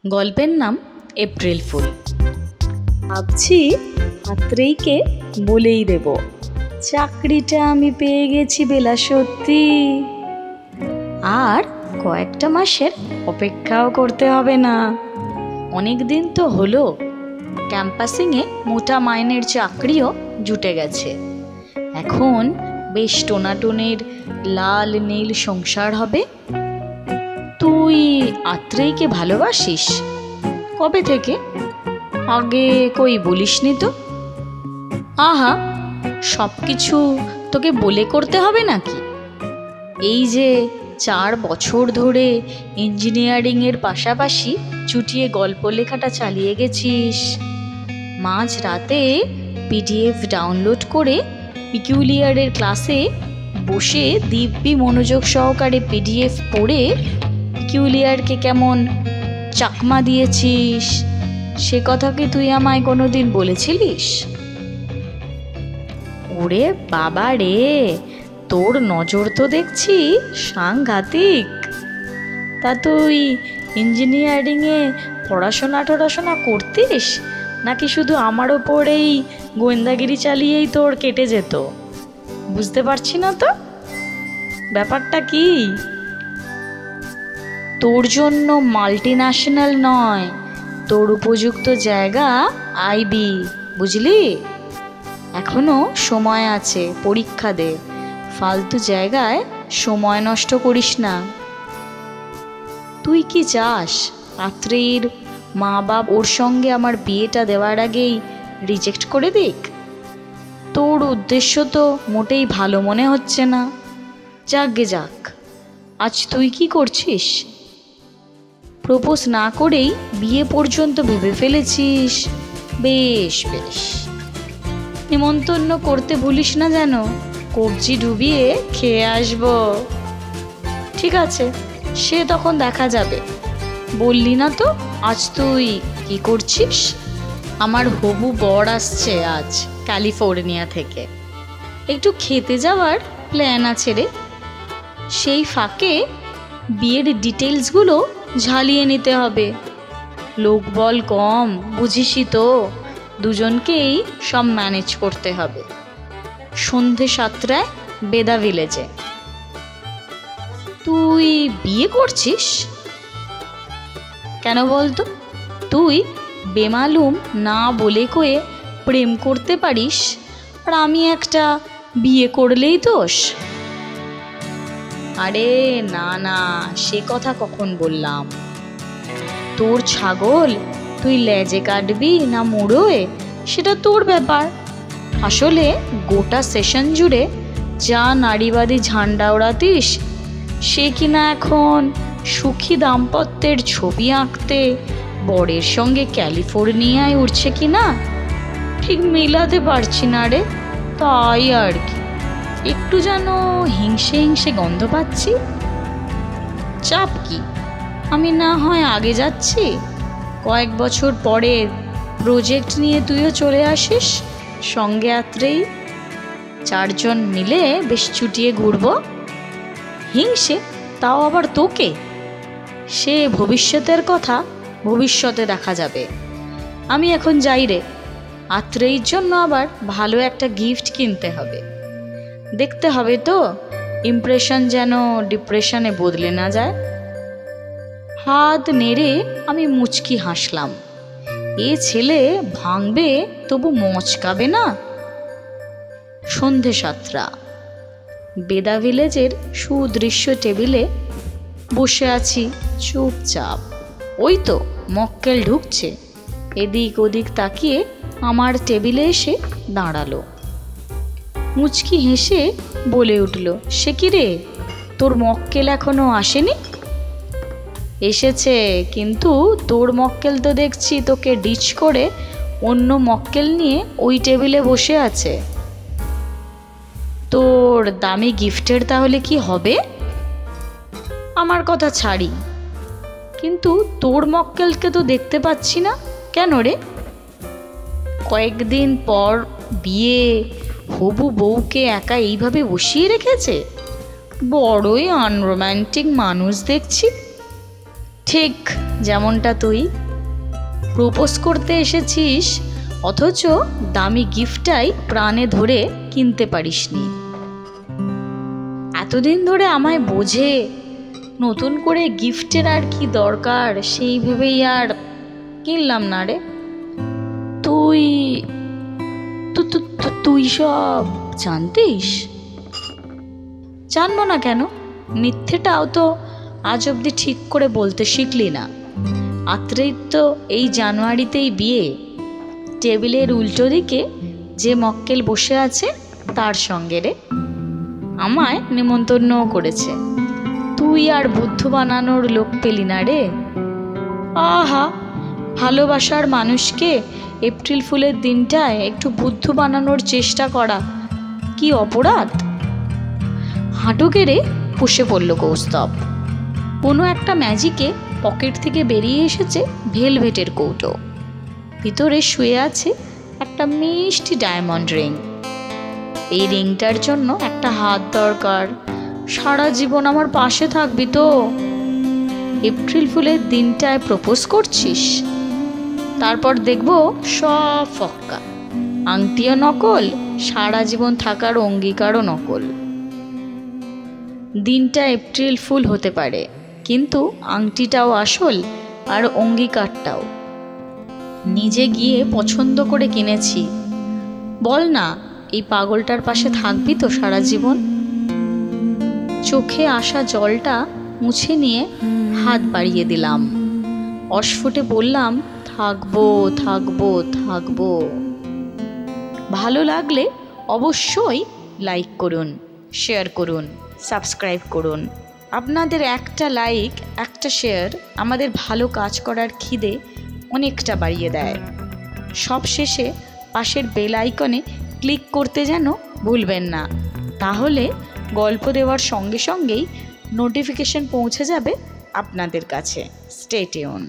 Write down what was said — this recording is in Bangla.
গল্পের নাম এপ্রিল ফুল। ভাবছি আত্রেয়ীকে বলেই দেব চাকরিটা আমি পেয়ে গেছি বেলা সত্যি, আর কয়েকটা মাসের অপেক্ষাও করতে হবে না। অনেক দিন তো হলো, ক্যাম্পাসিংয়ে মোটা মাইনের চাকরিও জুটে গেছে। এখন বেশ টোনাটুনির লাল নীল সংসার হবে। তুই আত্রেয়ীকে ভালোবাসিস? কবে থেকে? আগে কই বলিসনি তো। আহা, সব কিছু তোকে বলে করতে হবে নাকি? এই যে 4 বছর ধরে ইঞ্জিনিয়ারিংয়ের পাশাপাশি চুটিয়ে গল্প লেখাটা চালিয়ে গেছিস। মাঝ রাতে পিডিএফ ডাউনলোড করে পিকিউলিয়ারের ক্লাসে বসে দিব্যি মনোযোগ সহকারে পিডিএফ পড়ে পিকিউলিয়ারকে কেমন চাকমা দিয়েছিস, সে কথা কি তুই আমায় কোনোদিন বলেছিলিস? ওরে বাবা রে, তোর নজর তো দেখছি সাংঘাতিক। তা তুই ইঞ্জিনিয়ারিংয়ে পড়াশোনা করতিস, নাকি শুধু আমার ওপরেই গোয়েন্দাগিরি চালিয়েই তোর কেটে যেত? বুঝতে পারছি না তো ব্যাপারটা কি। তোর জন্য মাল্টিন্যাশনাল নয়, তোর উপযুক্ত জায়গা আইবি, বুঝলি? এখনো সময় আছে, পরীক্ষা দে, ফালতু জায়গায় সময় নষ্ট করিস না। তুই কি চাস আত্রেয়ীর মা বাপ ওর সঙ্গে আমার বিয়েটা দেওয়ার আগেই রিজেক্ট করে দিক? তোর উদ্দেশ্য তো মোটেই ভালো মনে হচ্ছে না। যাকগে যাক, আজ তুই কি করছিস? প্রপোজ না করেই বিয়ে পর্যন্ত ভেবে ফেলেছিস। বেশ বেশ, নিমন্তন্ন করতে ভুলিস না যেন, কবজি ডুবিয়ে খেয়ে আসবো। ঠিক আছে, সে তখন দেখা যাবে। বললি না তো আজ তুই কি করছিস? আমার হবু বর আসছে আজ ক্যালিফোর্নিয়া থেকে, একটু খেতে যাওয়ার প্ল্যান আছে রে। সেই ফাঁকে বিয়ের ডিটেলসগুলো ঝালিয়ে নিতে হবে। লোকবল কম, বুঝিসই তো, দুজনকেই সব ম্যানেজ করতে হবে। সন্ধে 7টায় বেদা ভিলেজে। তুই বিয়ে করছিস কেন বলতো? তুই বেমালুম না বলে কয়ে প্রেম করতে পারিস, আর আমি একটা বিয়ে করলেই দোষ? আরে না না, সে কথা কখন বললাম? তোর ছাগল তুই লেজে কাটবি না মুড়োয়, সেটা তোর ব্যাপার। আসলে গোটা সেশন জুড়ে যা নারীবাদী ঝান্ডা ওড়াতিস, সে কিনা এখন সুখী দাম্পত্যের ছবি আঁকতে বরের সঙ্গে ক্যালিফোর্নিয়ায় উঠছে কিনা ঠিক মেলাতে পারছি না রে। তাই আর কি, একটু যেন হিংসে হিংসে গন্ধ পাচ্ছি। চাপ কি, আমি না হয় আগে যাচ্ছি, কয়েক বছর পরে প্রজেক্ট নিয়ে তুইও চলে আসিস সঙ্গে। আত্রেয়ী 4 জন মিলে বেশ ছুটিয়ে ঘুরবো। হিংসে, তাও আবার তোকে? সে ভবিষ্যতের কথা ভবিষ্যতে দেখা যাবে। আমি এখন যাই রে, আত্রেয়ীর জন্য আবার ভালো একটা গিফট কিনতে হবে। দেখতে হবে তো ইমপ্রেশন যেন ডিপ্রেশনে বদলে না যায়। হাত নেড়ে আমি মুচকি হাসলাম। এ ছেলে ভাঙবে তবু মচকাবে না। সন্ধে 7টা, বেদা ভিলেজের সুদৃশ্য টেবিলে বসে আছি চুপচাপ। ওই তো মক্কেল ঢুকছে, এদিক ওদিক তাকিয়ে আমার টেবিলে এসে দাঁড়ালো। মুচকি হেসে বলে উঠল, সে কি রে, তোর মক্কেল এখনো আসেনি? এসেছে, কিন্তু তোর মক্কেল তো দেখছি তোকে ডিচ করে অন্য মক্কেল নিয়ে ওই টেবিলে বসে আছে। তোর দামি গিফটের তাহলে কি হবে? আমার কথা ছাড়ি, কিন্তু তোর মক্কেলকে তো দেখতে পাচ্ছি না কেন রে? কয়েকদিন পর বিয়ে, হবু বউকে একা এইভাবে বসিয়ে রেখেছে। বড়ই আনরোম্যান্টিক মানুষ দেখছি। ঠিক যেমনটা তুই প্রপোজ করতে এসেছিস, অথচ দামি গিফটটাই প্রাণে ধরে কিনতে পারিসনি। এতদিন ধরে আমায় বোঝে, নতুন করে গিফটের আর কি দরকার সেই ভেবেই আর কিনলাম না রে। তুই তুই সব জানতিস? জানবো না কেন? মিথ্যেটাও তো আজ অবধি ঠিক করে বলতে শিখলি না। আত্রের তো এই জানুয়ারিতেই বিয়ে, টেবিলের উল্টো দিকে যে মক্কেল বসে আছে তার সঙ্গে রে। আমায় নিমন্ত্রণও করেছে, তুই আর বুদ্ধু বানানোর লোক পেলি না রে। আহা, ভালোবাসার মানুষকে এপ্রিল ফুলের দিনটায় একটু বুদ্ধু বানানোর চেষ্টা করা কি অপরাধ? হাঁটু গেড়ে বসে পড়ল কৌস্তব। কোনো একটা ম্যাজিকে পকেট থেকে বেরিয়ে এসেছে ভেলভেটের কৌটো। ভিতরে শুয়ে আছে একটা মিষ্টি ডায়মন্ড রিং। এই রিংটার জন্য একটা হাত দরকার। সারা জীবন আমার পাশে থাকবি তো? এপ্রিল ফুলের দিনটায় প্রপোজ করছিস, তারপর দেখবো সব ফক্কা। আংটিও নকল, সারা জীবন থাকার অঙ্গীকারও নকল। দিনটা এপ্রিল ফুল হতে পারে, কিন্তু আংটিটাও আসল আর অঙ্গীকারটাও নিজে গিয়ে পছন্দ করে কিনেছি। বল না, এই পাগলটার পাশে থাকবি তো সারা জীবন? চোখে আসা জলটা মুছে নিয়ে হাত বাড়িয়ে দিলাম। অস্ফুটে বললাম, থাকবো থাকবো থাকবো। ভালো লাগলে অবশ্যই লাইক করুন, শেয়ার করুন, সাবস্ক্রাইব করুন। আপনাদের একটা লাইক, একটা শেয়ার আমাদের ভালো কাজ করার খিদে অনেকটা বাড়িয়ে দেয়। সব শেষে পাশের বেল আইকনে ক্লিক করতে যেন ভুলবেন না, তাহলে গল্প দেওয়ার সঙ্গে সঙ্গেই নোটিফিকেশন পৌঁছে যাবে আপনাদের কাছে। Stay tune.